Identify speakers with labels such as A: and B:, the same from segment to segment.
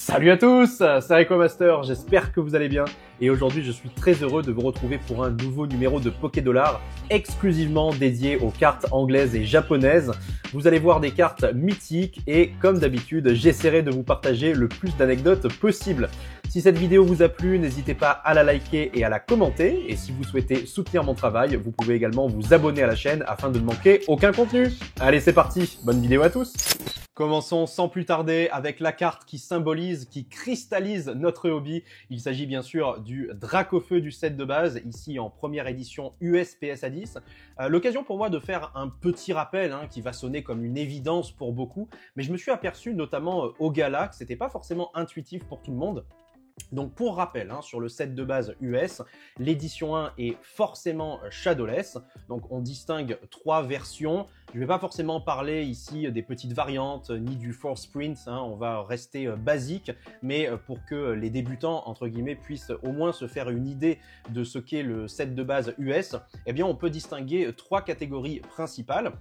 A: Salut à tous, c'est Recomaster, j'espère que vous allez bien et aujourd'hui je suis très heureux de vous retrouver pour un nouveau numéro de Pokédollar exclusivement dédié aux cartes anglaises et japonaises. Vous allez voir des cartes mythiques et comme d'habitude j'essaierai de vous partager le plus d'anecdotes possible. Si cette vidéo vous a plu, n'hésitez pas à la liker et à la commenter et si vous souhaitez soutenir mon travail, vous pouvez également vous abonner à la chaîne afin de ne manquer aucun contenu. Allez c'est parti, bonne vidéo à tous. Commençons sans plus tarder avec la carte qui symbolise, qui cristallise notre hobby. Il s'agit bien sûr du Dracofeu du set de base, ici en première édition US PSA 10. L'occasion pour moi de faire un petit rappel qui va sonner comme une évidence pour beaucoup, mais je me suis aperçu notamment au gala que c'était pas forcément intuitif pour tout le monde. Donc pour rappel, sur le set de base US, l'édition 1 est forcément shadowless, donc on distingue 3 versions. Je ne vais pas forcément parler ici des petites variantes, ni du force print, on va rester basique, mais pour que les débutants, entre guillemets, puissent au moins se faire une idée de ce qu'est le set de base US, eh bien on peut distinguer 3 catégories principales.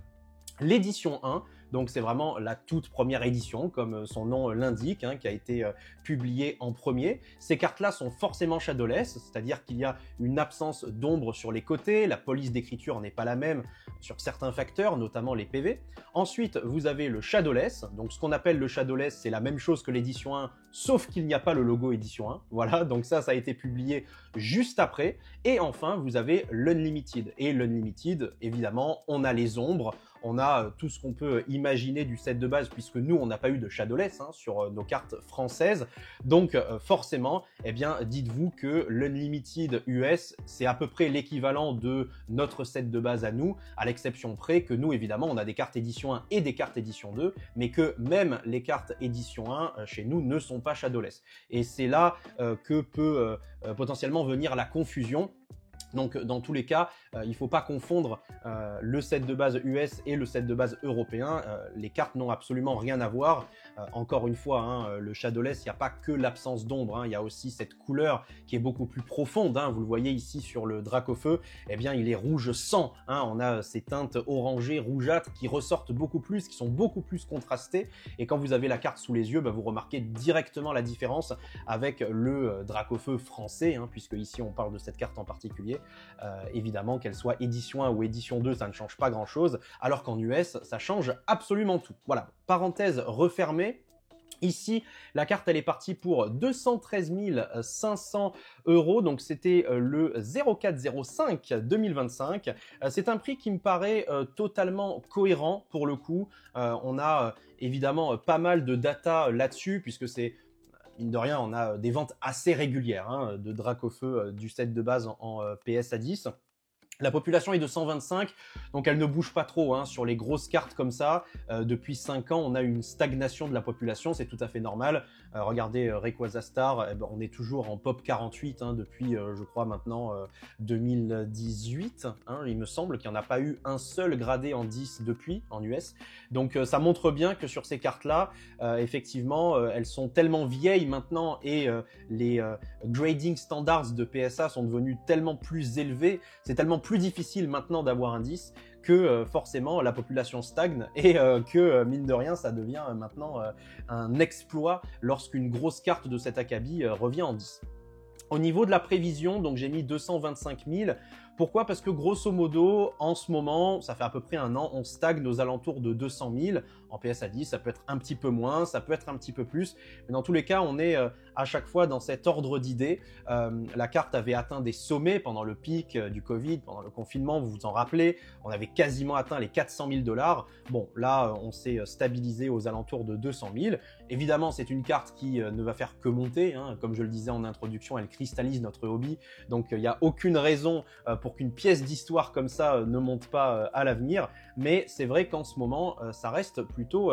A: L'édition 1, donc c'est vraiment la toute première édition, comme son nom l'indique, qui a été publiée en premier. Ces cartes-là sont forcément shadowless, c'est-à-dire qu'il y a une absence d'ombre sur les côtés, la police d'écriture n'est pas la même sur certains facteurs, notamment les PV. Ensuite, vous avez le shadowless, donc ce qu'on appelle le shadowless, c'est la même chose que l'édition 1, sauf qu'il n'y a pas le logo édition 1, voilà, donc ça a été publié juste après. Et enfin, vous avez l'Unlimited, et l'Unlimited, évidemment, on a les ombres, on a tout ce qu'on peut imaginer du set de base puisque nous, on n'a pas eu de shadowless sur nos cartes françaises. Donc forcément, eh bien, dites-vous que l'Unlimited US, c'est à peu près l'équivalent de notre set de base à nous, à l'exception près que nous, évidemment, on a des cartes édition 1 et des cartes édition 2, mais que même les cartes édition 1 chez nous ne sont pas shadowless. Et c'est là que peut potentiellement venir la confusion. Donc dans tous les cas, il ne faut pas confondre le set de base US et le set de base européen. Les cartes n'ont absolument rien à voir. Encore une fois, le shadowless, il n'y a pas que l'absence d'ombre, il y a aussi cette couleur qui est beaucoup plus profonde. Vous le voyez ici sur le Dracofeu, eh bien il est rouge sang. On a ces teintes orangées, rougeâtres qui ressortent beaucoup plus, qui sont beaucoup plus contrastées. Et quand vous avez la carte sous les yeux, vous remarquez directement la différence avec le Dracofeu français, puisque ici on parle de cette carte en particulier. Évidemment, qu'elle soit édition 1 ou édition 2, ça ne change pas grand chose, alors qu'en US, ça change absolument tout. Voilà, parenthèse refermée. Ici, la carte, elle est partie pour 213 500 €, donc c'était le 0405 2025. C'est un prix qui me paraît totalement cohérent pour le coup. On a évidemment pas mal de data là-dessus, puisque c'est... Mine de rien, on a des ventes assez régulières de Dracofeu du set de base en PSA 10. La population est de 125, donc elle ne bouge pas trop sur les grosses cartes comme ça. Depuis 5 ans, on a une stagnation de la population, c'est tout à fait normal. Regardez Rayquaza Star, on est toujours en pop 48 depuis, je crois maintenant, 2018. Il me semble qu'il n'y en a pas eu un seul gradé en 10 depuis, en US. Donc ça montre bien que sur ces cartes-là, effectivement, elles sont tellement vieilles maintenant et les grading standards de PSA sont devenus tellement plus élevés, c'est tellement plus difficile maintenant d'avoir un 10 que forcément la population stagne et que mine de rien ça devient maintenant un exploit lorsqu'une grosse carte de cet acabit revient en 10. Au niveau de la prévision, donc j'ai mis 225 000. Pourquoi? Parce que grosso modo, en ce moment, ça fait à peu près un an, on stagne aux alentours de 200 000. En PSA 10, ça peut être un petit peu moins, ça peut être un petit peu plus. Mais dans tous les cas, on est à chaque fois dans cet ordre d'idées. La carte avait atteint des sommets pendant le pic du Covid, pendant le confinement, vous vous en rappelez. On avait quasiment atteint les 400 000 $. Bon, là, on s'est stabilisé aux alentours de 200 000. Évidemment, c'est une carte qui ne va faire que monter. Comme je le disais en introduction, elle cristallise notre hobby. Donc, il n'y a aucune raison pour qu'une pièce d'histoire comme ça ne monte pas à l'avenir. Mais c'est vrai qu'en ce moment, ça reste plutôt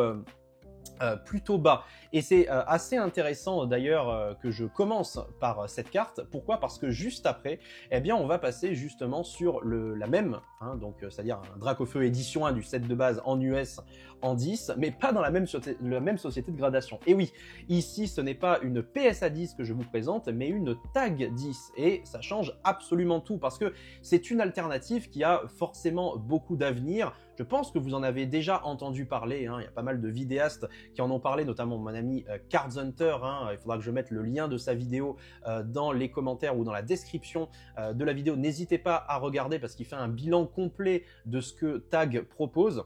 A: bas. Et c'est assez intéressant d'ailleurs que je commence par cette carte. Pourquoi? Parce que juste après, eh bien, on va passer justement sur la même, donc c'est-à-dire un Dracofeu édition 1 du set de base en US en 10, mais pas dans la même société de gradation. Et oui, ici, ce n'est pas une PSA 10 que je vous présente, mais une TAG 10. Et ça change absolument tout parce que c'est une alternative qui a forcément beaucoup d'avenir. Je pense que vous en avez déjà entendu parler, hein. Il y a pas mal de vidéastes qui en ont parlé, notamment mon ami Cards Hunter, hein. Il faudra que je mette le lien de sa vidéo dans les commentaires ou dans la description de la vidéo. N'hésitez pas à regarder parce qu'il fait un bilan complet de ce que Tag propose.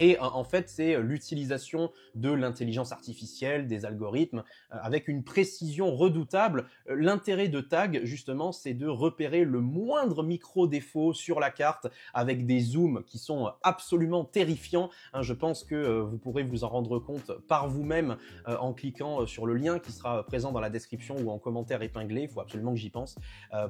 A: Et en fait, c'est l'utilisation de l'intelligence artificielle, des algorithmes, avec une précision redoutable. L'intérêt de Tag, justement, c'est de repérer le moindre micro-défaut sur la carte avec des zooms qui sont absolument terrifiants. Hein, je pense que vous pourrez vous en rendre compte par vous-même en cliquant sur le lien qui sera présent dans la description ou en commentaire épinglé. Il faut absolument que j'y pense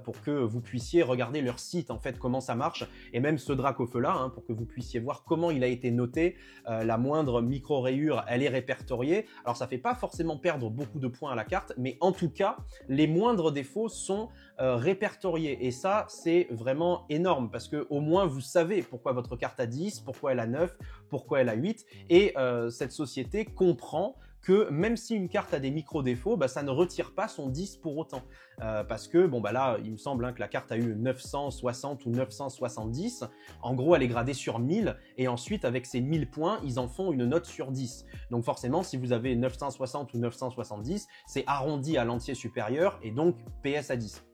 A: pour que vous puissiez regarder leur site, en fait, comment ça marche, et même ce Dracofeu-là, hein, pour que vous puissiez voir comment il a été noté. La moindre micro-rayure, elle est répertoriée. Alors ça fait pas forcément perdre beaucoup de points à la carte, mais en tout cas, les moindres défauts sont répertoriés. Et ça, c'est vraiment énorme parce que au moins vous savez pourquoi votre carte a 10, pourquoi elle a 9, pourquoi elle a 8. Et cette société comprend que même si une carte a des micro-défauts, bah, ça ne retire pas son 10 pour autant. Parce que, bon, bah là, il me semble hein, que la carte a eu 960 ou 970. En gros, elle est gradée sur 1000. Et ensuite, avec ces 1000 points, ils en font une note sur 10. Donc forcément, si vous avez 960 ou 970, c'est arrondi à l'entier supérieur et donc PS à 10.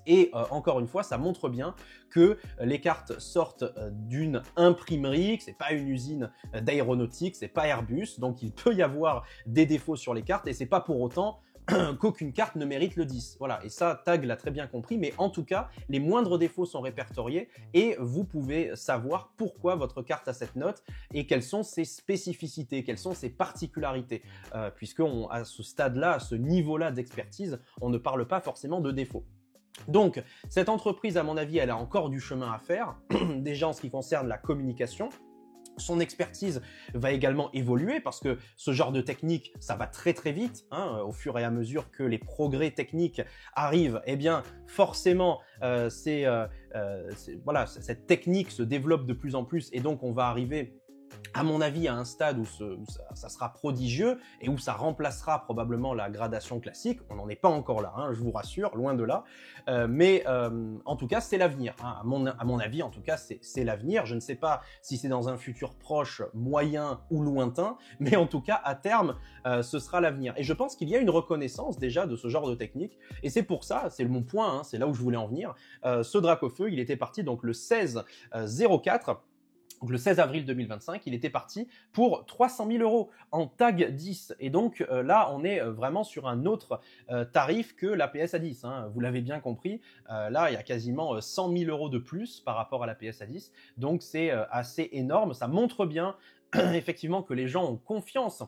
A: Et encore une fois, ça montre bien que les cartes sortent d'une imprimerie, que c'est pas une usine d'aéronautique, c'est pas Airbus, donc il peut y avoir des défauts sur les cartes et c'est pas pour autant qu'aucune carte ne mérite le 10. Voilà, et ça, Tag l'a très bien compris, mais en tout cas, les moindres défauts sont répertoriés et vous pouvez savoir pourquoi votre carte a cette note et quelles sont ses spécificités, quelles sont ses particularités, puisque à ce stade-là, à ce niveau-là d'expertise, on ne parle pas forcément de défauts. Donc, cette entreprise, à mon avis, elle a encore du chemin à faire, déjà en ce qui concerne la communication. Son expertise va également évoluer parce que ce genre de technique, ça va très très vite, hein, au fur et à mesure que les progrès techniques arrivent, eh bien forcément voilà, cette technique se développe de plus en plus et donc on va arriver à mon avis, à un stade où ça sera prodigieux et où ça remplacera probablement la gradation classique. On n'en est pas encore là, hein, je vous rassure, loin de là. Mais en tout cas, c'est l'avenir. Hein. À mon avis, en tout cas, c'est l'avenir. Je ne sais pas si c'est dans un futur proche, moyen ou lointain, mais en tout cas, à terme, ce sera l'avenir. Et je pense qu'il y a une reconnaissance déjà de ce genre de technique. Et c'est pour ça, c'est mon point, hein, c'est là où je voulais en venir. Ce Dracofeu, il était parti donc le 16-04. Donc le 16 avril 2025, il était parti pour 300 000 € en tag 10. Et donc là, on est vraiment sur un autre tarif que la PSA 10. Hein. Vous l'avez bien compris, là, il y a quasiment 100 000 € de plus par rapport à la PSA 10. Donc c'est assez énorme. Ça montre bien effectivement que les gens ont confiance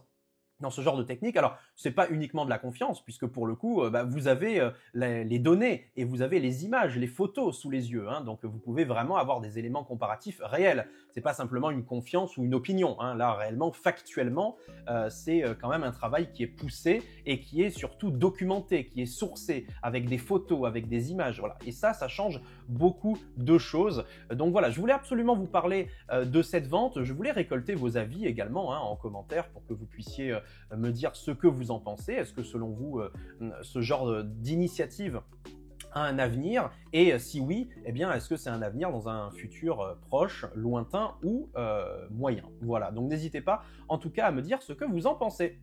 A: dans ce genre de technique. Alors, c'est pas uniquement de la confiance, puisque pour le coup, vous avez les données et vous avez les images, les photos sous les yeux. Hein, donc, vous pouvez vraiment avoir des éléments comparatifs réels. C'est pas simplement une confiance ou une opinion. Hein, là, réellement, factuellement, c'est quand même un travail qui est poussé et qui est surtout documenté, qui est sourcé avec des photos, avec des images. Voilà. Et ça change beaucoup de choses. Donc voilà, je voulais absolument vous parler de cette vente. Je voulais récolter vos avis également hein, en commentaire pour que vous puissiez me dire ce que vous en pensez. Est-ce que selon vous, ce genre d'initiative a un avenir? Et si oui, eh bien, est-ce que c'est un avenir dans un futur proche, lointain ou moyen? Voilà, donc n'hésitez pas en tout cas à me dire ce que vous en pensez.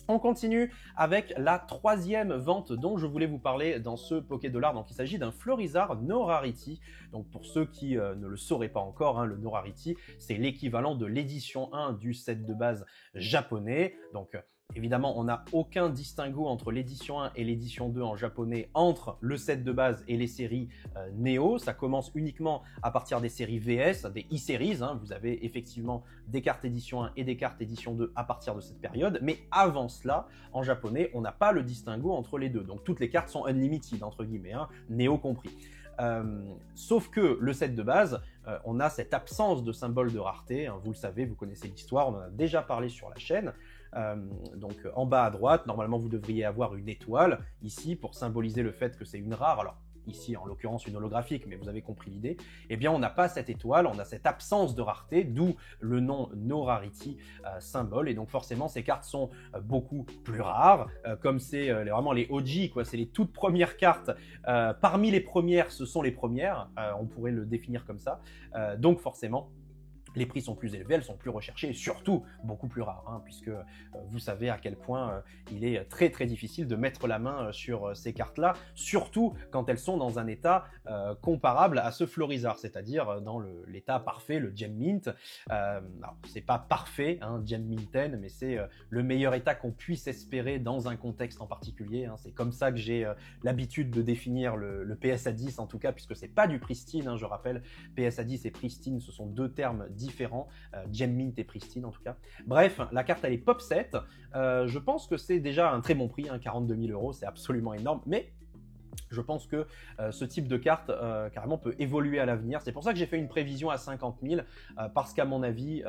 A: On continue avec la troisième vente dont je voulais vous parler dans ce Pokédollar. Donc il s'agit d'un Florizard No Rarity. Donc pour ceux qui ne le sauraient pas encore, hein, le No Rarity, c'est l'équivalent de l'édition 1 du set de base japonais. Donc évidemment, on n'a aucun distinguo entre l'édition 1 et l'édition 2 en japonais entre le set de base et les séries Neo. Ça commence uniquement à partir des séries VS, des e-series. Hein. Vous avez effectivement des cartes édition 1 et des cartes édition 2 à partir de cette période. Mais avant cela, en japonais, on n'a pas le distinguo entre les deux. Donc toutes les cartes sont unlimited, entre guillemets, hein, Neo compris. Sauf que le set de base, on a cette absence de symbole de rareté. Hein, vous le savez, vous connaissez l'histoire, on en a déjà parlé sur la chaîne. Donc en bas à droite, normalement vous devriez avoir une étoile ici pour symboliser le fait que c'est une rare. Alors ici en l'occurrence une holographique, mais vous avez compris l'idée. Eh bien on n'a pas cette étoile, on a cette absence de rareté, d'où le nom No Rarity symbole. Et donc forcément ces cartes sont beaucoup plus rares, comme c'est vraiment les OG, quoi. C'est les toutes premières cartes. Parmi les premières, ce sont les premières. On pourrait le définir comme ça. Donc forcément, Les prix sont plus élevés, elles sont plus recherchées et surtout beaucoup plus rares, hein, puisque vous savez à quel point il est très très difficile de mettre la main sur ces cartes-là, surtout quand elles sont dans un état comparable à ce Florizarre, c'est-à-dire dans l'état parfait, le Gem Mint. Alors c'est pas parfait, hein, Gem Minten, mais c'est le meilleur état qu'on puisse espérer dans un contexte en particulier. Hein. C'est comme ça que j'ai l'habitude de définir le PSA 10 en tout cas, puisque c'est pas du pristine, hein, je rappelle, PSA 10 et pristine, ce sont deux termes différents, Gem Mint et pristine en tout cas. Bref, la carte elle est pop 7, je pense que c'est déjà un très bon prix, hein, 42 000 €, c'est absolument énorme, mais je pense que ce type de carte carrément peut évoluer à l'avenir. C'est pour ça que j'ai fait une prévision à 50 000 parce qu'à mon avis,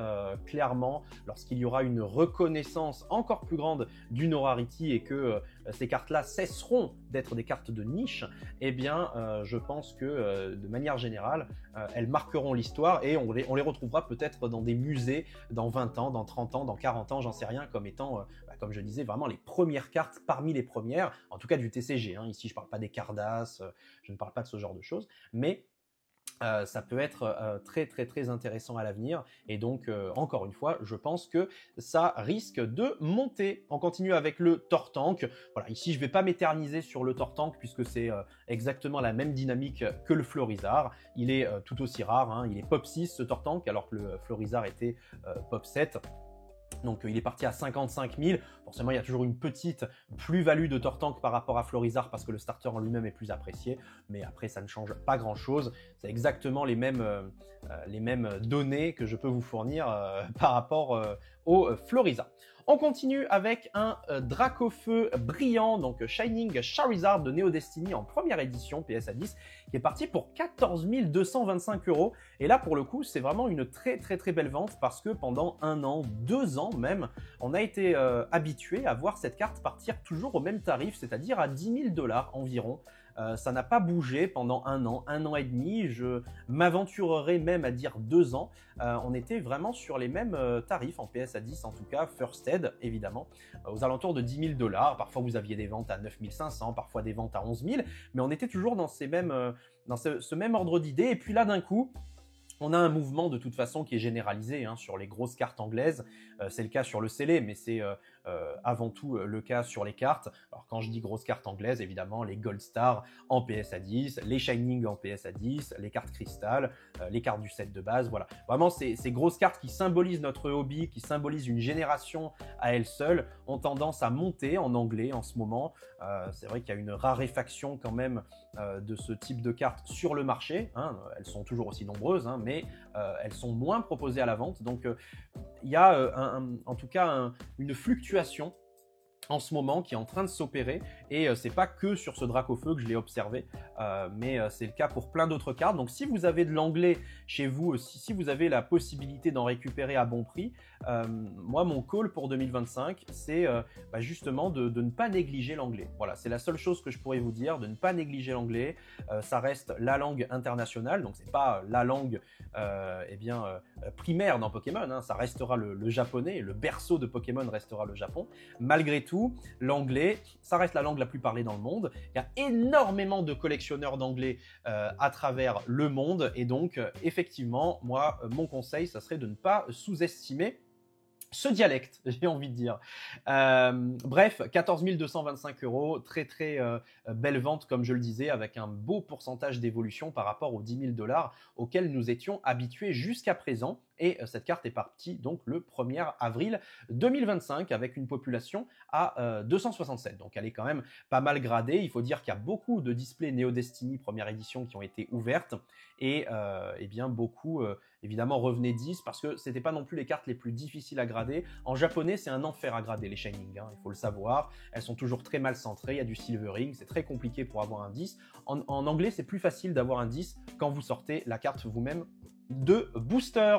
A: clairement, lorsqu'il y aura une reconnaissance encore plus grande du No Rarity et que ces cartes-là cesseront d'être des cartes de niche, eh bien, je pense que de manière générale, elles marqueront l'histoire et on les retrouvera peut-être dans des musées dans 20 ans, dans 30 ans, dans 40 ans, j'en sais rien, comme étant, comme je disais, vraiment les premières cartes parmi les premières, en tout cas du TCG. Hein. Ici, je parle pas des Cardass, je ne parle pas de ce genre de choses, mais ça peut être très très très intéressant à l'avenir et donc encore une fois je pense que ça risque de monter. On continue avec le Tortank. Voilà, ici je vais pas m'éterniser sur le Tortank puisque c'est exactement la même dynamique que le Florizarre. Il est tout aussi rare, hein. Il est pop 6 ce Tortank alors que le Florizarre était pop 7. Donc il est parti à 55 000. Forcément, il y a toujours une petite plus-value de Tortank par rapport à Florizarre parce que le starter en lui-même est plus apprécié. Mais après, ça ne change pas grand-chose. C'est exactement les mêmes données que je peux vous fournir par rapport au Florizarre. On continue avec un Dracofeu brillant, donc Shining Charizard de Neo Destiny en première édition PSA 10, qui est parti pour 14 225 €. Et là, pour le coup, c'est vraiment une très très très belle vente parce que pendant 1 an, 2 ans même, on a été habitué à voir cette carte partir toujours au même tarif, c'est-à-dire à 10 000 $ environ. Ça n'a pas bougé pendant 1 an et demi, je m'aventurerai même à dire 2 ans. On était vraiment sur les mêmes tarifs en PSA 10, en tout cas First Aid évidemment, aux alentours de 10 000 $. Parfois vous aviez des ventes à 9 500, parfois des ventes à 11 000, mais on était toujours dans ce même ordre d'idée. Et puis là d'un coup, on a un mouvement de toute façon qui est généralisé hein, sur les grosses cartes anglaises. C'est le cas sur le scellé, mais c'est avant tout le cas sur les cartes. Alors quand je dis grosses cartes anglaises, évidemment, les Gold Star en PSA 10, les Shining en PSA 10, les cartes Crystal, les cartes du set de base, voilà. Vraiment, ces grosses cartes qui symbolisent notre hobby, qui symbolisent une génération à elles seules, ont tendance à monter en anglais en ce moment. C'est vrai qu'il y a une raréfaction quand même de ce type de cartes sur le marché. Hein. Elles sont toujours aussi nombreuses, hein, mais elles sont moins proposées à la vente. Donc il y a en tout cas une fluctuation en ce moment qui est en train de s'opérer et c'est pas que sur ce Dracofeu que je l'ai observé, mais c'est le cas pour plein d'autres cartes. Donc si vous avez de l'anglais chez vous, si vous avez la possibilité d'en récupérer à bon prix, moi mon call pour 2025 c'est justement de ne pas négliger l'anglais. Voilà, c'est la seule chose que je pourrais vous dire, de ne pas négliger l'anglais. Ça reste la langue internationale, donc c'est pas la langue primaire dans Pokémon, hein. Ça restera le japonais, le berceau de Pokémon restera le Japon. Malgré tout, l'anglais, ça reste la langue la plus parlée dans le monde. Il y a énormément de collectionneurs d'anglais à travers le monde et donc effectivement, moi, mon conseil, ça serait de ne pas sous-estimer ce dialecte, j'ai envie de dire. Bref, 14 225 €, très très belle vente comme je le disais, avec un beau pourcentage d'évolution par rapport aux 10 000 $ auxquels nous étions habitués jusqu'à présent. Et cette carte est partie donc le 1er avril 2025 avec une population à 267. Donc elle est quand même pas mal gradée. Il faut dire qu'il y a beaucoup de displays Neo Destiny première édition qui ont été ouvertes et bien beaucoup évidemment revenaient 10 parce que c'était pas non plus les cartes les plus difficiles à grader. En japonais, c'est un enfer à grader les Shining, hein, il faut le savoir. Elles sont toujours très mal centrées, il y a du silvering, c'est très compliqué pour avoir un 10. En anglais, c'est plus facile d'avoir un 10 quand vous sortez la carte vous-même de booster.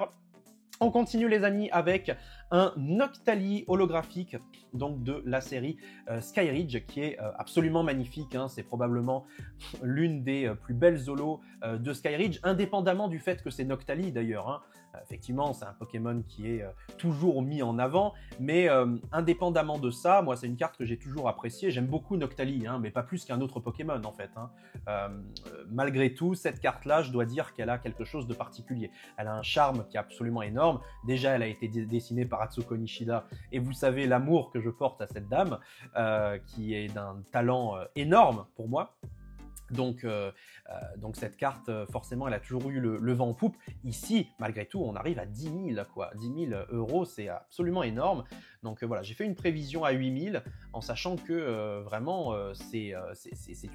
A: On continue les amis avec un Noctali holographique donc de la série Skyridge qui est absolument magnifique, hein. C'est probablement l'une des plus belles holos de Skyridge, indépendamment du fait que c'est Noctali d'ailleurs, hein. Effectivement, c'est un Pokémon qui est toujours mis en avant, mais indépendamment de ça, moi c'est une carte que j'ai toujours appréciée. J'aime beaucoup Noctali, hein, mais pas plus qu'un autre Pokémon en fait. Hein. Malgré tout, cette carte-là, je dois dire qu'elle a quelque chose de particulier. Elle a un charme qui est absolument énorme. Déjà, elle a été dessinée par Atsuko Nishida, et vous savez l'amour que je porte à cette dame, qui est d'un talent énorme pour moi. Donc cette carte, forcément, elle a toujours eu le vent en poupe. Ici, malgré tout, on arrive à 10 000, quoi. 10 000 euros, c'est absolument énorme. Donc voilà, j'ai fait une prévision à 8 000, en sachant que vraiment, c'est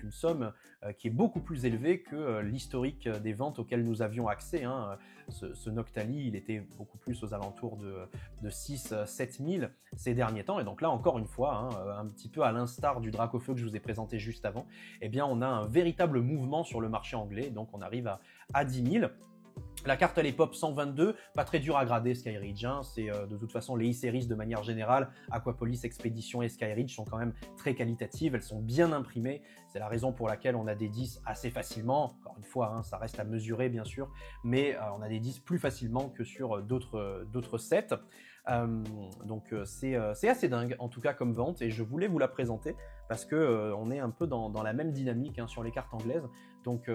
A: une somme qui est beaucoup plus élevée que l'historique des ventes auxquelles nous avions accès. Hein. Ce Noctali, il était beaucoup plus aux alentours de 6-7 000 ces derniers temps. Et donc là, encore une fois, hein, un petit peu à l'instar du Dracofeu que je vous ai présenté juste avant, eh bien, on a un véritable mouvement sur le marché anglais, donc on arrive à 10 000. La carte elle est pop 122, pas très dur à grader Skyridge, hein. C'est de toute façon les e-series de manière générale, Aquapolis, Expédition et Skyridge sont quand même très qualitatives, elles sont bien imprimées, c'est la raison pour laquelle on a des 10 assez facilement, encore une fois, hein, ça reste à mesurer bien sûr, mais on a des 10 plus facilement que sur d'autres sets. Donc c'est assez dingue en tout cas comme vente, et je voulais vous la présenter parce que on est un peu dans la même dynamique, hein, sur les cartes anglaises. Donc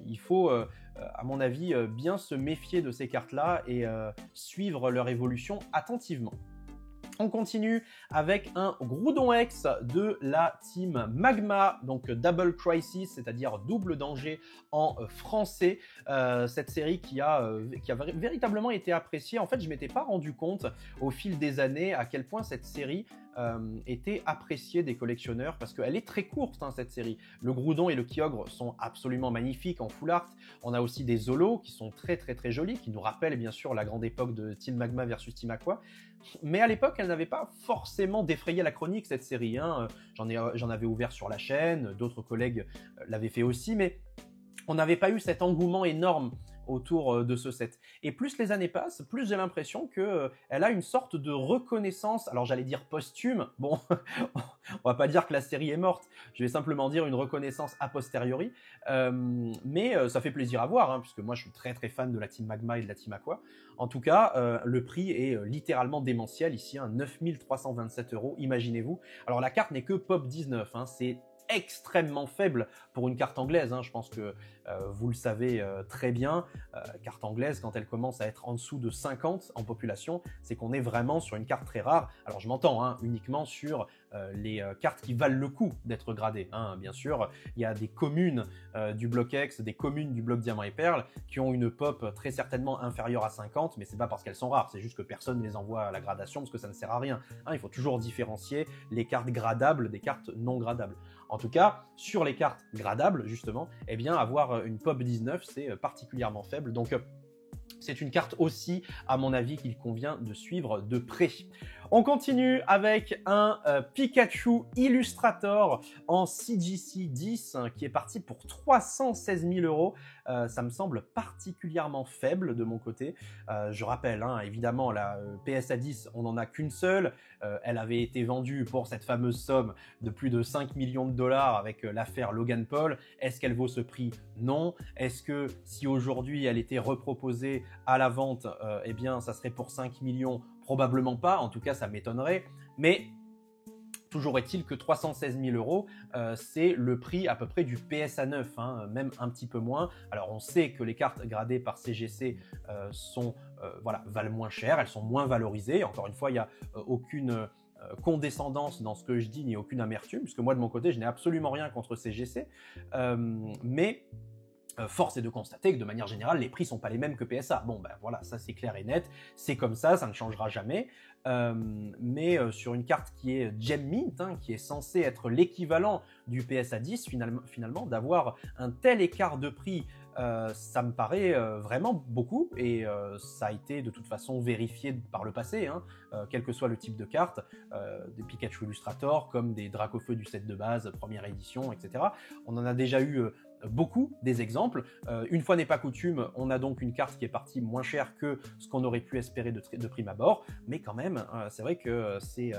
A: il faut à mon avis bien se méfier de ces cartes là et suivre leur évolution attentivement. On continue avec un Groudon X de la team Magma, donc Double Crisis, c'est-à-dire double danger en français. Cette série qui a véritablement été appréciée. En fait, je m'étais pas rendu compte au fil des années à quel point cette série était appréciée des collectionneurs, parce qu'elle est très courte, hein, cette série. Le Groudon et le Kyogre sont absolument magnifiques en full art. On a aussi des Zolos qui sont très très très jolis, qui nous rappellent bien sûr la grande époque de Team Magma versus Team Aqua. Mais à l'époque, elle n'avait pas forcément défrayé la chronique, cette série. Hein. J'en avais ouvert sur la chaîne, d'autres collègues l'avaient fait aussi, mais on n'avait pas eu cet engouement énorme autour de ce set. Et plus les années passent, plus j'ai l'impression que elle a une sorte de reconnaissance, alors j'allais dire posthume, bon, on va pas dire que la série est morte, je vais simplement dire une reconnaissance a posteriori, mais ça fait plaisir à voir, hein, puisque moi je suis très très fan de la Team Magma et de la Team Aqua. En tout cas, le prix est littéralement démentiel ici, hein, 9 327 €, imaginez-vous. Alors la carte n'est que pop 19, hein, c'est extrêmement faible pour une carte anglaise, hein. Je pense que vous le savez très bien, carte anglaise, quand elle commence à être en dessous de 50 en population, c'est qu'on est vraiment sur une carte très rare. Alors je m'entends, hein, uniquement sur les cartes qui valent le coup d'être gradées, hein. Bien sûr, il y a des communes du bloc X, des communes du bloc Diamant et Perle qui ont une pop très certainement inférieure à 50, mais c'est pas parce qu'elles sont rares, c'est juste que personne ne les envoie à la gradation parce que ça ne sert à rien, hein. Il faut toujours différencier les cartes gradables des cartes non gradables. En tout cas, sur les cartes gradables, justement, eh bien, avoir une pop 19, c'est particulièrement faible. Donc, c'est une carte aussi, à mon avis, qu'il convient de suivre de près. On continue avec un Pikachu Illustrator en CGC 10 qui est parti pour 316 000 €. Ça me semble particulièrement faible de mon côté. Je rappelle, hein, évidemment, la PSA 10, on n'en a qu'une seule. Elle avait été vendue pour cette fameuse somme de plus de 5 millions de dollars avec l'affaire Logan Paul. Est-ce qu'elle vaut ce prix? Non. Est-ce que si aujourd'hui elle était reproposée à la vente, eh bien, ça serait pour 5 millions? Probablement pas, en tout cas ça m'étonnerait, mais toujours est-il que 316 000 €, c'est le prix à peu près du PSA 9, hein, même un petit peu moins. Alors on sait que les cartes gradées par CGC valent moins cher, elles sont moins valorisées. Encore une fois, il n'y a aucune condescendance dans ce que je dis, ni aucune amertume, puisque moi de mon côté, je n'ai absolument rien contre CGC, mais force est de constater que de manière générale, les prix sont pas les mêmes que PSA. Bon, ben voilà, ça c'est clair et net, c'est comme ça ne changera jamais. Mais sur une carte qui est Gem Mint, hein, qui est censée être l'équivalent du PSA 10, finalement d'avoir un tel écart de prix, ça me paraît vraiment beaucoup, et ça a été de toute façon vérifié par le passé, hein, quel que soit le type de carte, des Pikachu Illustrator comme des Dracofeu du set de base, première édition, etc. On en a déjà eu beaucoup des exemples. Une fois n'est pas coutume, on a donc une carte qui est partie moins chère que ce qu'on aurait pu espérer de prime abord, mais quand même, c'est vrai que c'est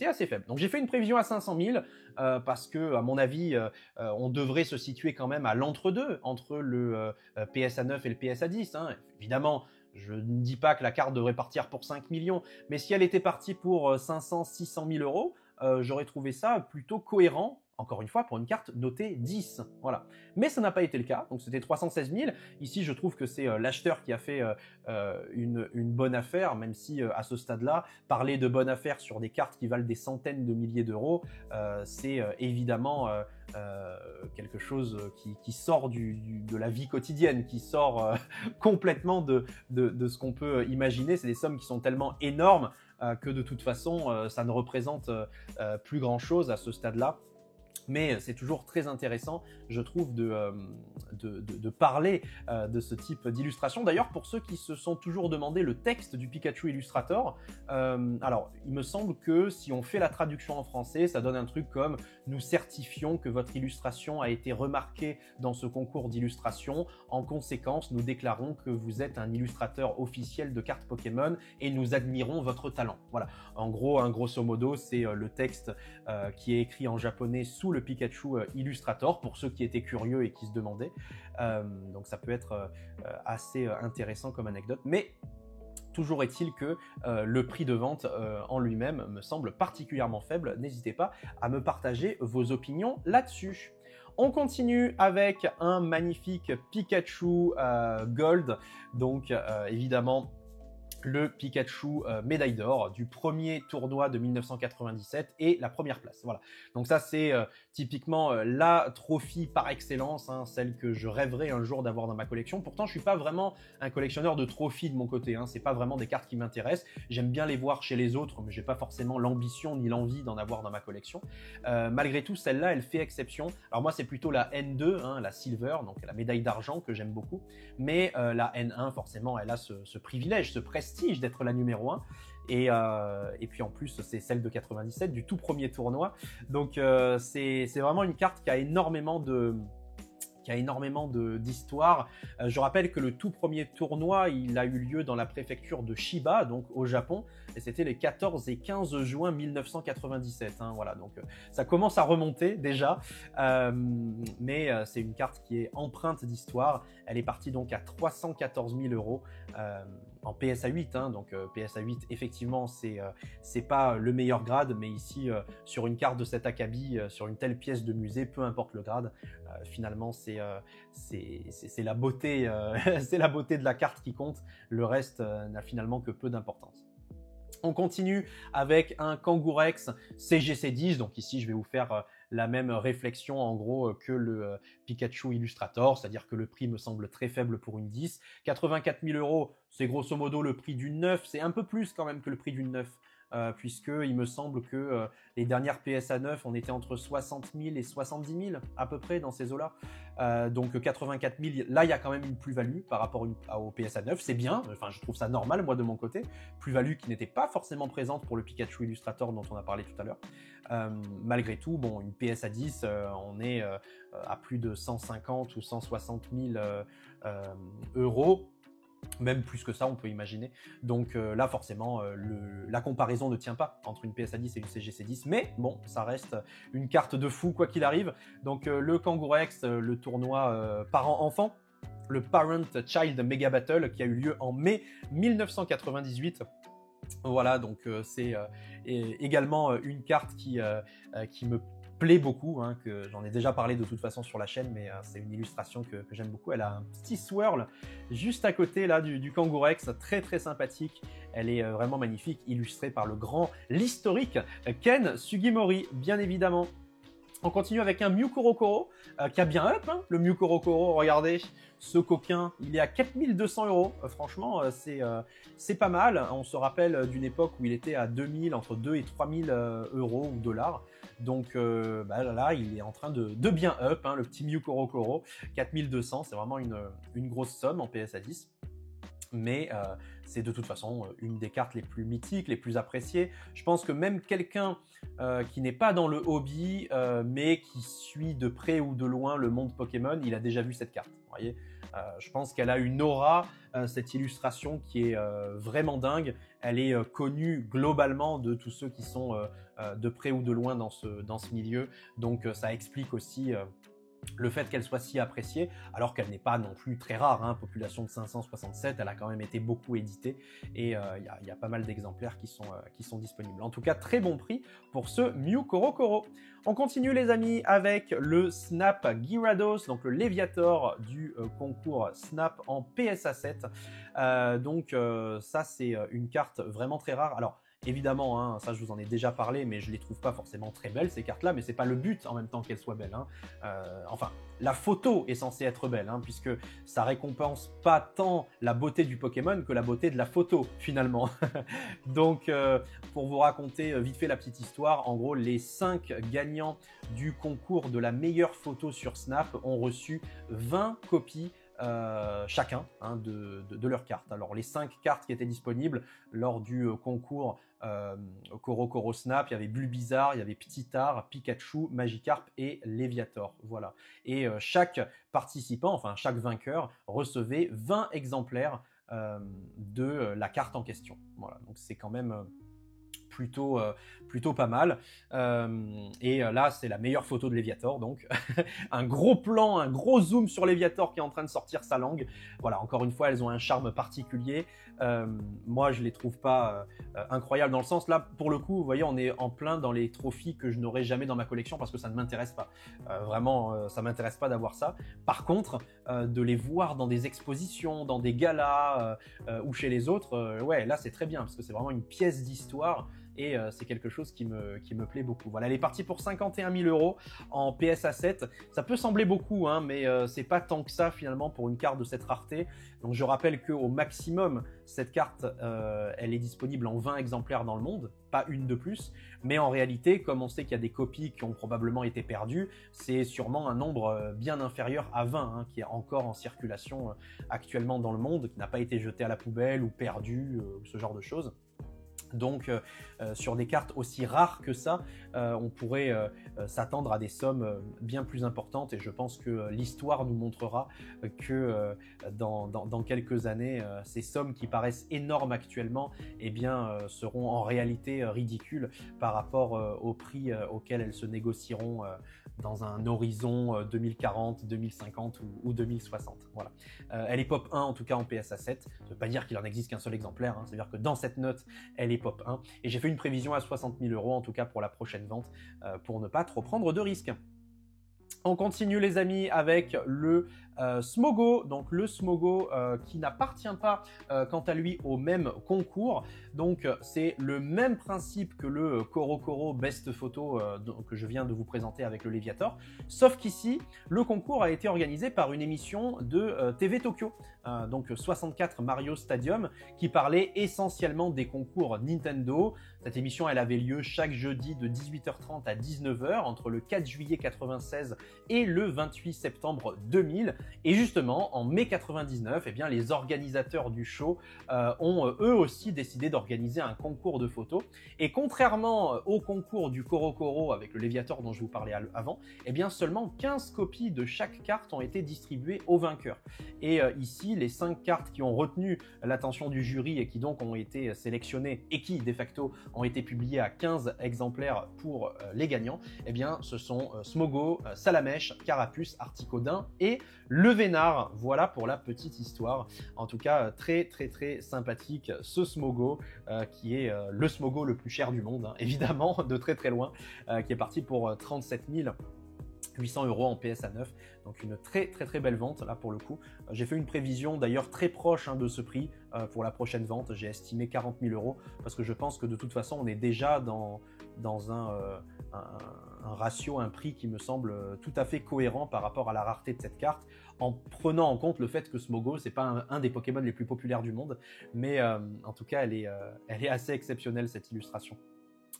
A: assez faible. Donc j'ai fait une prévision à 500 000 parce que, à mon avis, on devrait se situer quand même à l'entre-deux entre le PSA 9 et le PSA 10. Hein. Évidemment, je ne dis pas que la carte devrait partir pour 5 millions, mais si elle était partie pour 500, 600 000 euros, j'aurais trouvé ça plutôt cohérent. Encore une fois, pour une carte notée 10. Voilà. Mais ça n'a pas été le cas. Donc, c'était 316 000. Ici, je trouve que c'est l'acheteur qui a fait une bonne affaire, même si à ce stade-là, parler de bonne affaire sur des cartes qui valent des centaines de milliers d'euros, c'est évidemment quelque chose qui sort de la vie quotidienne, qui sort complètement de ce qu'on peut imaginer. C'est des sommes qui sont tellement énormes que de toute façon, ça ne représente plus grand-chose à ce stade-là. Mais c'est toujours très intéressant, je trouve, de parler de ce type d'illustration. D'ailleurs, pour ceux qui se sont toujours demandé le texte du Pikachu Illustrator, alors, il me semble que si on fait la traduction en français, ça donne un truc comme « Nous certifions que votre illustration a été remarquée dans ce concours d'illustration. En conséquence, nous déclarons que vous êtes un illustrateur officiel de cartes Pokémon et nous admirons votre talent. » Voilà. En gros, grosso modo, c'est le texte qui est écrit en japonais sous le Pikachu Illustrator, pour ceux qui étaient curieux et qui se demandaient. Donc ça peut être assez intéressant comme anecdote, mais toujours est-il que le prix de vente en lui-même me semble particulièrement faible. N'hésitez pas à me partager vos opinions là-dessus. On continue avec un magnifique Pikachu Gold, donc évidemment le Pikachu médaille d'or du premier tournoi de 1997 et la première place. Voilà. Donc ça, c'est typiquement la trophy par excellence, hein, celle que je rêverais un jour d'avoir dans ma collection. Pourtant, je suis pas vraiment un collectionneur de trophies de mon côté. Hein. C'est pas vraiment des cartes qui m'intéressent. J'aime bien les voir chez les autres, mais j'ai pas forcément l'ambition ni l'envie d'en avoir dans ma collection. Malgré tout, celle-là, elle fait exception. Alors moi, c'est plutôt la N2, hein, la Silver, donc la médaille d'argent que j'aime beaucoup. Mais la N1, forcément, elle a ce privilège, ce prestige d'être la numéro 1 et puis en plus c'est celle de 97 du tout premier tournoi, donc c'est vraiment une carte qui a énormément d'histoire. Je rappelle que le tout premier tournoi, il a eu lieu dans la préfecture de Chiba, donc au Japon, et c'était les 14 et 15 juin 1997. Hein, voilà, donc ça commence à remonter déjà, mais c'est une carte qui est empreinte d'histoire. Elle est partie donc à 314 000 euros en PSA 8. Hein, donc PSA 8, effectivement, c'est pas le meilleur grade, mais ici sur une carte de cet acabit, sur une telle pièce de musée, peu importe le grade, finalement c'est la beauté, c'est la beauté de la carte qui compte. Le reste n'a finalement que peu d'importance. On continue avec un Kangourex CGC10. Donc ici, je vais vous faire la même réflexion en gros que le Pikachu Illustrator, c'est-à-dire que le prix me semble très faible pour une 10. 84 000 euros, c'est grosso modo le prix d'une 9. C'est un peu plus quand même que le prix d'une 9. Puisque il me semble que les dernières PSA 9, on était entre 60 000 et 70 000 à peu près dans ces eaux-là. Donc 84 000, là il y a quand même une plus-value par rapport au PSA 9, c'est bien, enfin je trouve ça normal moi de mon côté, plus-value qui n'était pas forcément présente pour le Pikachu Illustrator dont on a parlé tout à l'heure. Malgré tout, bon, une PSA 10, on est à plus de 150 ou 160 000 euros. Même plus que ça, on peut imaginer. Donc là, forcément, la comparaison ne tient pas entre une PSA 10 et une CGC 10. Mais bon, ça reste une carte de fou, quoi qu'il arrive. Donc le Kangourex, le tournoi parent-enfant, le Parent-Child Mega Battle qui a eu lieu en mai 1998. Voilà, donc c'est également une carte qui me plaît beaucoup, hein, que j'en ai déjà parlé de toute façon sur la chaîne, mais c'est une illustration que j'aime beaucoup. Elle a un petit swirl juste à côté là du Kangourex, très très sympathique. Elle est vraiment magnifique, illustrée par l'historique Ken Sugimori, bien évidemment. On continue avec un Mew Korokoro qui a bien up, hein, le Mew Korokoro, regardez, ce coquin, il est à 4200 euros. Franchement, c'est pas mal. On se rappelle d'une époque où il était à 2000, entre 2 et 3000 euros ou dollars. Donc là, il est en train de bien up, hein, le petit Mew Korokoro, 4200, c'est vraiment une grosse somme en PSA 10. Mais c'est de toute façon une des cartes les plus mythiques, les plus appréciées. Je pense que même quelqu'un qui n'est pas dans le hobby, mais qui suit de près ou de loin le monde Pokémon, il a déjà vu cette carte. Vous voyez, je pense qu'elle a une aura, cette illustration qui est vraiment dingue. Elle est connue globalement de tous ceux qui sont de près ou de loin dans ce milieu. Donc ça explique aussi le fait qu'elle soit si appréciée, alors qu'elle n'est pas non plus très rare, hein, population de 567, elle a quand même été beaucoup éditée et il y a pas mal d'exemplaires qui sont disponibles. En tout cas, très bon prix pour ce Mew CoroCoro. On continue les amis avec le Snap Gyarados, donc le Léviator du concours Snap en PSA 7. Ça c'est une carte vraiment très rare. Alors, évidemment, hein, ça je vous en ai déjà parlé, mais je les trouve pas forcément très belles ces cartes-là, mais c'est pas le but en même temps qu'elles soient belles. Hein. Enfin, la photo est censée être belle, hein, puisque ça récompense pas tant la beauté du Pokémon que la beauté de la photo finalement. Donc, pour vous raconter vite fait la petite histoire, en gros, les 5 gagnants du concours de la meilleure photo sur Snap ont reçu 20 copies chacun hein, de leurs cartes. Alors les 5 cartes qui étaient disponibles lors du concours CoroCoro Snap, il y avait Bulbizarre, il y avait Ptitar, Pikachu, Magikarp et Léviator. Voilà. Et chaque participant, enfin chaque vainqueur, recevait 20 exemplaires de la carte en question. Voilà. Donc c'est quand même plutôt pas mal. Là, c'est la meilleure photo de Léviator, donc un gros plan, un gros zoom sur Léviator qui est en train de sortir sa langue. Voilà, encore une fois, elles ont un charme particulier. Moi, je les trouve pas incroyables dans le sens, là, pour le coup, vous voyez, on est en plein dans les trophies que je n'aurai jamais dans ma collection parce que ça ne m'intéresse pas. Vraiment, ça m'intéresse pas d'avoir ça. Par contre, de les voir dans des expositions, dans des galas ou chez les autres, ouais, là, c'est très bien parce que c'est vraiment une pièce d'histoire. Et c'est quelque chose qui me plaît beaucoup. Voilà, elle est partie pour 51 000 € en PSA 7. Ça peut sembler beaucoup, hein, mais c'est pas tant que ça finalement pour une carte de cette rareté. Donc je rappelle qu'au maximum, cette carte, elle est disponible en 20 exemplaires dans le monde, pas une de plus. Mais en réalité, comme on sait qu'il y a des copies qui ont probablement été perdues, c'est sûrement un nombre bien inférieur à 20 hein, qui est encore en circulation actuellement dans le monde, qui n'a pas été jeté à la poubelle ou perdu, ce genre de choses. Donc sur des cartes aussi rares que ça, on pourrait s'attendre à des sommes bien plus importantes et je pense que l'histoire nous montrera que dans quelques années, ces sommes qui paraissent énormes actuellement eh bien, seront en réalité ridicules par rapport au prix auquel elles se négocieront dans un horizon 2040, 2050 ou 2060. Voilà. Elle est pop 1 en tout cas en PSA 7, ça ne veut pas dire qu'il en existe qu'un seul exemplaire, hein. C'est-à-dire que dans cette note, elle est pop 1 et j'ai fait une prévision à 60 000 € en tout cas pour la prochaine vente pour ne pas trop prendre de risques. On continue les amis avec le Smogo, donc le Smogo qui n'appartient pas quant à lui au même concours, donc c'est le même principe que le CoroCoro Best Photo que je viens de vous présenter avec le Léviator, sauf qu'ici le concours a été organisé par une émission de TV Tokyo, donc 64 Mario Stadium, qui parlait essentiellement des concours Nintendo. Cette émission elle avait lieu chaque jeudi de 18h30 à 19h entre le 4 juillet 96 et le 28 septembre 2000. Et justement, en mai 99, eh bien, les organisateurs du show ont eux aussi décidé d'organiser un concours de photos. Et contrairement au concours du CoroCoro avec le Léviator dont je vous parlais avant, eh bien, seulement 15 copies de chaque carte ont été distribuées aux vainqueurs. Et ici, les 5 cartes qui ont retenu l'attention du jury et qui donc ont été sélectionnées et qui, de facto, ont été publiées à 15 exemplaires pour les gagnants, eh bien, ce sont Smogo, Salamèche, Carapuce, Articodin et le Vénard. Voilà pour la petite histoire. En tout cas, très sympathique ce Smogo qui est le Smogo le plus cher du monde, hein, évidemment, de très loin, qui est parti pour 37 800 € en PSA 9, donc une très belle vente là pour le coup. J'ai fait une prévision d'ailleurs très proche hein, de ce prix pour la prochaine vente, j'ai estimé 40 000 € parce que je pense que de toute façon on est déjà dans un ratio, un prix qui me semble tout à fait cohérent par rapport à la rareté de cette carte, en prenant en compte le fait que Smogo c'est pas un des Pokémon les plus populaires du monde, mais en tout cas elle est assez exceptionnelle cette illustration.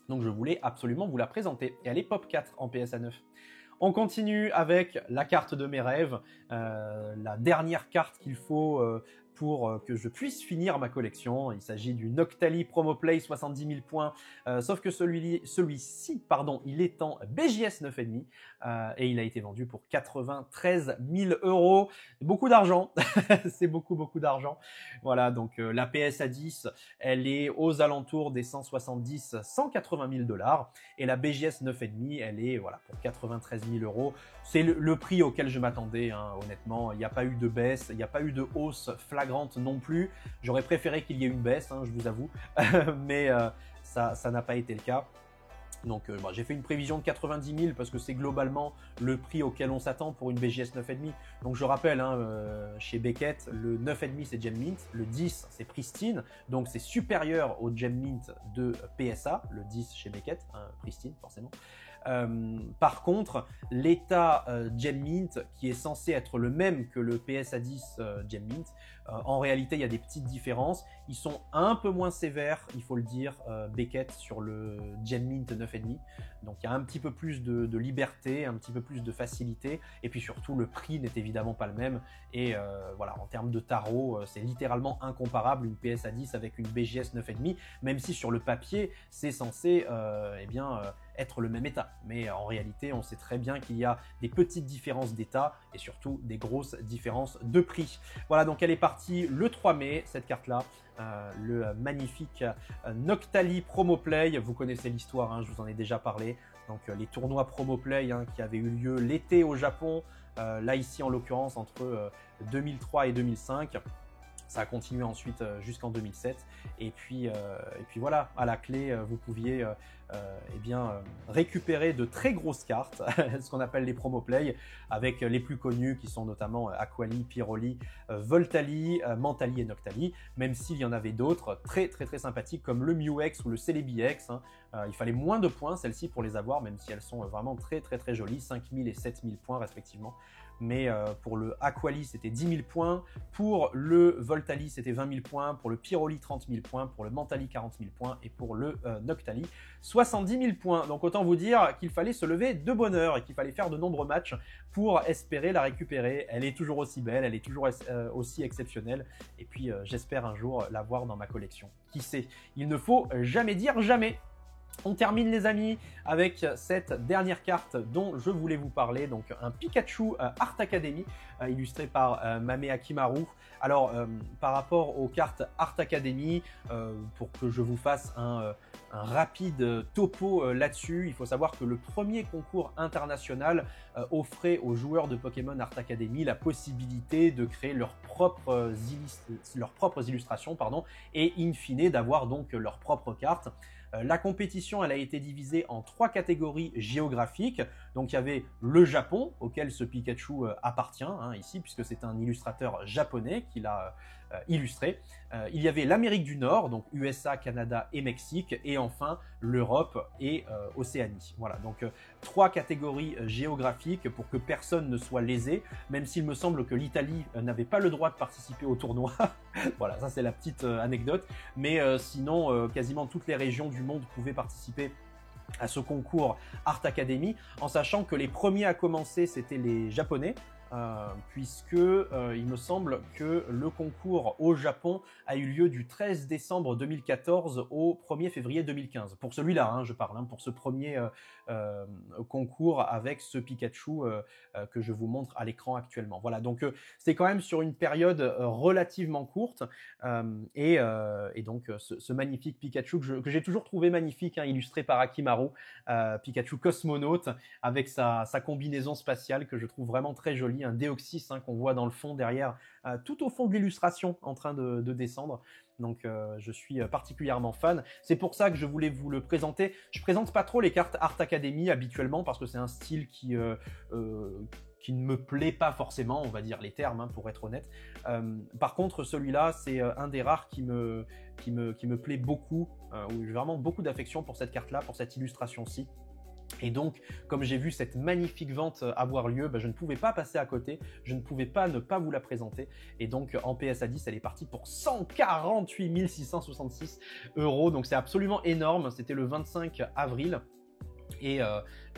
A: Donc je voulais absolument vous la présenter et elle est pop 4 en PSA 9. On continue avec la carte de mes rêves, la dernière carte qu'il faut pour que je puisse finir ma collection. Il s'agit du Noctali Promoplay 70 000 points, sauf que celui-ci, pardon, il est en BJS 9,5 et il a été vendu pour 93 000 €. Beaucoup d'argent, c'est beaucoup d'argent. Voilà, donc la PSA 10, elle est aux alentours des 170-180 000 $ et la BJS 9,5, elle est voilà pour 93 000 €. C'est le prix auquel je m'attendais, hein, honnêtement. Il n'y a pas eu de baisse, il n'y a pas eu de hausse flagrante non plus. J'aurais préféré qu'il y ait une baisse, hein, je vous avoue, mais ça n'a pas été le cas. Donc j'ai fait une prévision de 90 000 parce que c'est globalement le prix auquel on s'attend pour une BJS 9,5. Donc je rappelle, hein, chez Beckett, le 9,5 c'est Gem Mint, le 10 c'est Pristine, donc c'est supérieur au Gem Mint de PSA, le 10 chez Beckett, hein, Pristine forcément. Par contre, l'état Gem Mint, qui est censé être le même que le PSA 10 Gem Mint, en réalité il y a des petites différences. Ils sont un peu moins sévères, il faut le dire, Beckett sur le Gem Mint 9,5. Donc il y a un petit peu plus de liberté, un petit peu plus de facilité, et puis surtout le prix n'est évidemment pas le même. Et voilà, en termes de tarot, c'est littéralement incomparable une PSA 10 avec une BJS 9,5, même si sur le papier c'est censé être le même état. Mais en réalité, on sait très bien qu'il y a des petites différences d'état et surtout des grosses différences de prix. Voilà, donc elle est partie le 3 mai, cette carte-là. Le magnifique Noctali Promoplay. Vous connaissez l'histoire, hein, je vous en ai déjà parlé. Donc les tournois Promoplay qui avaient eu lieu l'été au Japon, là ici en l'occurrence entre 2003 et 2005. Ça a continué ensuite jusqu'en 2007 et puis voilà, à la clé vous pouviez récupérer de très grosses cartes, ce qu'on appelle les Promoplay, avec les plus connus qui sont notamment Aquali, Pyroli, Voltali, Mentali et Noctali, même s'il y en avait d'autres très sympathiques comme le Mew-X ou le Celebi X. Il fallait moins de points celles-ci pour les avoir, même si elles sont vraiment très jolies, 5000 et 7000 points respectivement. Mais pour le Aquali, c'était 10 000 points, pour le Voltali, c'était 20 000 points, pour le Pyroli, 30 000 points, pour le Mentali, 40 000 points, et pour le Noctali, 70 000 points. Donc autant vous dire qu'il fallait se lever de bonne heure et qu'il fallait faire de nombreux matchs pour espérer la récupérer. Elle est toujours aussi belle, elle est toujours aussi exceptionnelle, et puis j'espère un jour la voir dans ma collection. Qui sait? Il ne faut jamais dire jamais. On termine les amis avec cette dernière carte dont je voulais vous parler, donc un Pikachu Art Academy illustré par Mame Akimaru. Alors par rapport aux cartes Art Academy, pour que je vous fasse un rapide topo là-dessus, il faut savoir que le premier concours international offrait aux joueurs de Pokémon Art Academy la possibilité de créer leurs propres illustrations, et in fine d'avoir donc leurs propres cartes. La compétition, elle a été divisée en 3 catégories géographiques. Donc il y avait le Japon, auquel ce Pikachu appartient ici, puisque c'est un illustrateur japonais qui l'a illustré. Il y avait l'Amérique du Nord, donc USA, Canada et Mexique, et enfin l'Europe et Océanie. Voilà, donc 3 catégories géographiques pour que personne ne soit lésé, même s'il me semble que l'Italie n'avait pas le droit de participer au tournoi. Voilà, ça c'est la petite anecdote, mais sinon quasiment toutes les régions du monde pouvaient participer à ce concours Art Academy, en sachant que les premiers à commencer c'était les Japonais, puisque il me semble que le concours au Japon a eu lieu du 13 décembre 2014 au 1er février 2015. Pour celui-là, je parle, pour ce premier concours avec ce Pikachu que je vous montre à l'écran actuellement. Voilà, donc c'est quand même sur une période relativement courte, et donc ce magnifique Pikachu que j'ai toujours trouvé magnifique, illustré par Akimaru, Pikachu cosmonaute avec sa combinaison spatiale que je trouve vraiment très jolie, un Deoxys qu'on voit dans le fond derrière, tout au fond de l'illustration en train de descendre. Donc je suis particulièrement fan. C'est pour ça que je voulais vous le présenter. Je présente pas trop les cartes Art Academy habituellement parce que c'est un style qui ne me plaît pas forcément, on va dire les termes, pour être honnête. Par contre, celui-là, c'est un des rares qui me plaît beaucoup, où j'ai vraiment beaucoup d'affection pour cette carte-là, pour cette illustration-ci. Et donc, comme j'ai vu cette magnifique vente avoir lieu, je ne pouvais pas passer à côté, je ne pouvais pas ne pas vous la présenter. Et donc, en PSA 10, elle est partie pour 148 666 €. Donc, c'est absolument énorme. C'était le 25 avril. Et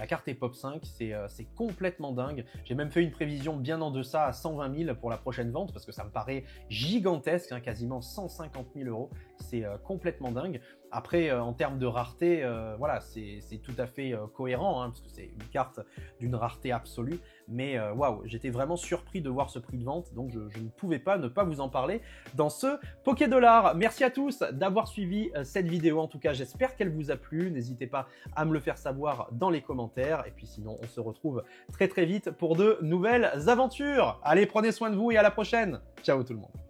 A: La carte est Pop 5, c'est complètement dingue. J'ai même fait une prévision bien en deçà à 120 000 pour la prochaine vente parce que ça me paraît gigantesque, hein, quasiment 150 000 euros. C'est complètement dingue. Après, en termes de rareté, voilà, c'est tout à fait cohérent, hein, parce que c'est une carte d'une rareté absolue. Mais waouh, j'étais vraiment surpris de voir ce prix de vente, donc je ne pouvais pas ne pas vous en parler dans ce Poké-Dollar. Merci à tous d'avoir suivi cette vidéo. En tout cas, j'espère qu'elle vous a plu. N'hésitez pas à me le faire savoir dans les commentaires. Et puis sinon, on se retrouve très vite pour de nouvelles aventures. Allez, prenez soin de vous et à la prochaine. Ciao tout le monde.